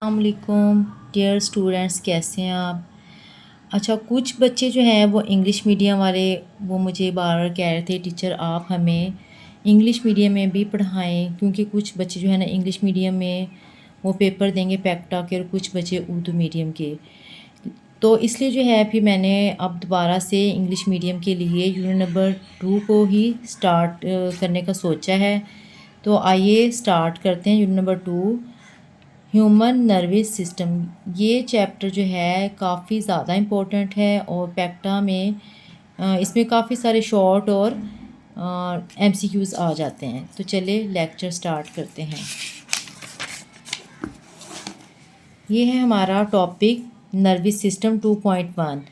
अस्सलामुअलैकुम dear students, कैसे हैं आप। अच्छा, कुछ बच्चे जो हैं वो इंग्लिश मीडियम वाले वो मुझे बार बार कह रहे थे टीचर आप हमें इंग्लिश मीडियम में भी पढ़ाएं, क्योंकि कुछ बच्चे जो है ना इंग्लिश मीडियम में वो पेपर देंगे पैक्टा के और कुछ बच्चे उर्दू मीडियम के। तो इसलिए जो है फिर मैंने अब दोबारा से इंग्लिश मीडियम के लिए यूनिट नंबर 2 को ही स्टार्ट करने का सोचा है। तो आइए स्टार्ट करते हैं unit number 2, human nervous system. ये चैप्टर जो है काफ़ी ज़्यादा इम्पोर्टेंट है और पैक्टा में इसमें काफ़ी सारे शॉर्ट और एमसीक्यूज़ आ जाते हैं। तो चलिए लेक्चर स्टार्ट करते हैं। ये है हमारा topic nervous system 2.1।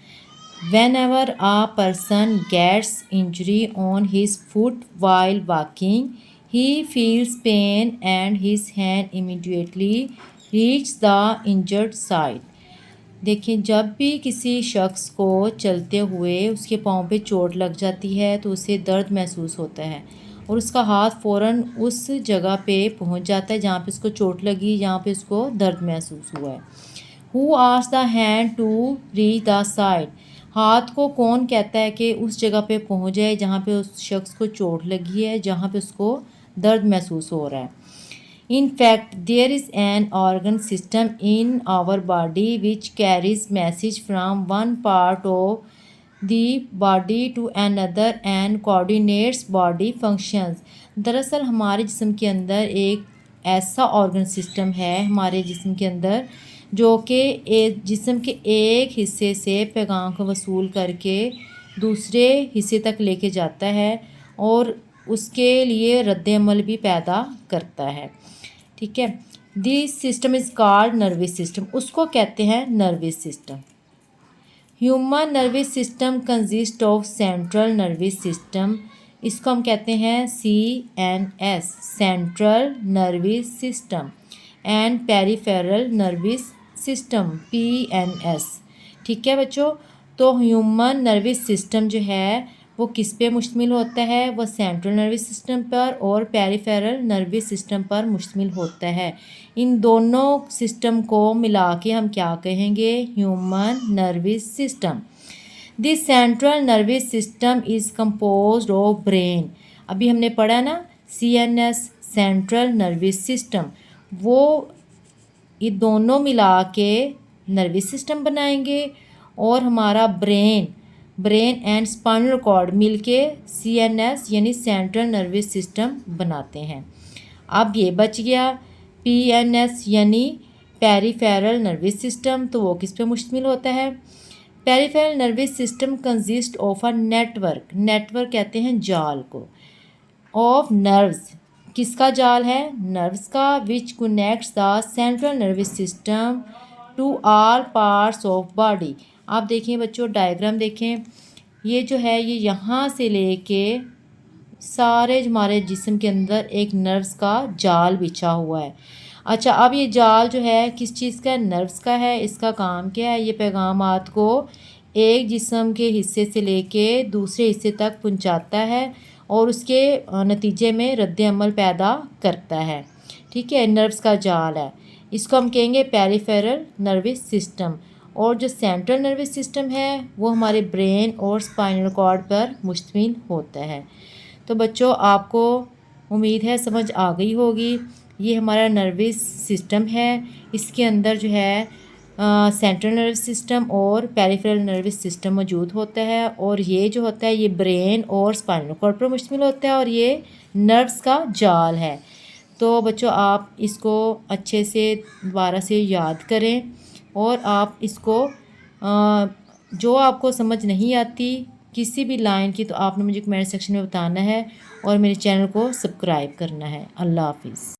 Whenever a person gets injury on his foot while walking, he feels pain and his hand immediately reaches the injured side. देखिए, जब भी किसी शख्स को चलते हुए उसके पाँव पे चोट लग जाती है तो उसे दर्द महसूस होता है और उसका हाथ फ़ौरन उस जगह पे पहुंच जाता है जहाँ पे उसको चोट लगी, जहाँ पे उसको दर्द महसूस हुआ है। Who asks the hand to reach the side? हाथ को कौन कहता है कि उस जगह पे पहुंच जाए जहाँ पे उस शख्स को चोट लगी है, जहाँ पे उसको दर्द महसूस हो रहा है। In fact, there is an organ system in our body which carries message from one part of the body to another and coordinates body functions. दरअसल हमारे जिस्म के अंदर एक ऐसा ऑर्गन सिस्टम है हमारे जिस्म के अंदर जो कि जिस्म के एक हिस्से से पैगाम को वसूल करके दूसरे हिस्से तक लेके जाता है और उसके लिए रद्द अमल भी पैदा करता है। ठीक है, this system is called nervous system, उसको कहते हैं nervous system. Human nervous system consist of central nervous system, इसको हम कहते हैं CNS, central nervous system, and peripheral nervous system PNS। ठीक है बच्चों, तो ह्यूमन नर्वस सिस्टम जो है वो किस पे मुश्तमिल होता है, वो सेंट्रल नर्वस सिस्टम पर और पेरिफेरल नर्वस सिस्टम पर मुश्तमिल होता है। इन दोनों सिस्टम को मिला के हम क्या कहेंगे, human nervous system. This central nervous system is composed of brain. अभी हमने पढ़ा ना CNS, सेंट्रल नर्वस सिस्टम, वो ये दोनों मिला के नर्वस सिस्टम बनाएंगे और हमारा ब्रेन एंड स्पाइनल कॉर्ड मिलके CNS यानी सेंट्रल नर्वस सिस्टम बनाते हैं। अब ये बच गया PNS यानी पेरिफेरल नर्वस सिस्टम, तो वो किस पे मुश्तमिल होता है। Peripheral nervous system consist of a network कहते हैं जाल को, ऑफ नर्व्स, किसका जाल है, नर्व्स का, which connects the central nervous system to all parts of body. आप देखें बच्चों, डायग्राम देखें, ये जो है ये यहाँ से लेके सारे हमारे जिस्म के अंदर एक नर्व्स का जाल बिछा हुआ है। अच्छा, अब ये जाल जो है किस चीज़ का है, नर्व्स का है। इसका काम क्या है, ये पैगामात को एक जिस्म के हिस्से से लेके दूसरे हिस्से तक पहुंचाता है और उसके नतीजे में रद्द अमल पैदा करता है। ठीक है, नर्व्स का जाल है, इसको हम कहेंगे पेरिफेरल नर्वस सिस्टम। और जो सेंट्रल नर्वस सिस्टम है वो हमारे ब्रेन और स्पाइनल कॉर्ड पर मुश्तमिल होता है। तो बच्चों, आपको उम्मीद है समझ आ गई होगी। ये हमारा नर्वस सिस्टम है, इसके अंदर जो है सेंट्रल नर्वस सिस्टम और पेरिफेरल नर्वस सिस्टम मौजूद होता है और ये जो होता है ये ब्रेन और स्पाइनल कॉर्ड पर मुश्तमिल होता है और ये नर्व्स का जाल है। तो बच्चों, आप इसको अच्छे से दोबारा से याद करें और आप इसको जो आपको समझ नहीं आती किसी भी लाइन की तो आपने मुझे कमेंट सेक्शन में बताना है और मेरे चैनल को सब्सक्राइब करना है। अल्लाह हाफिज़।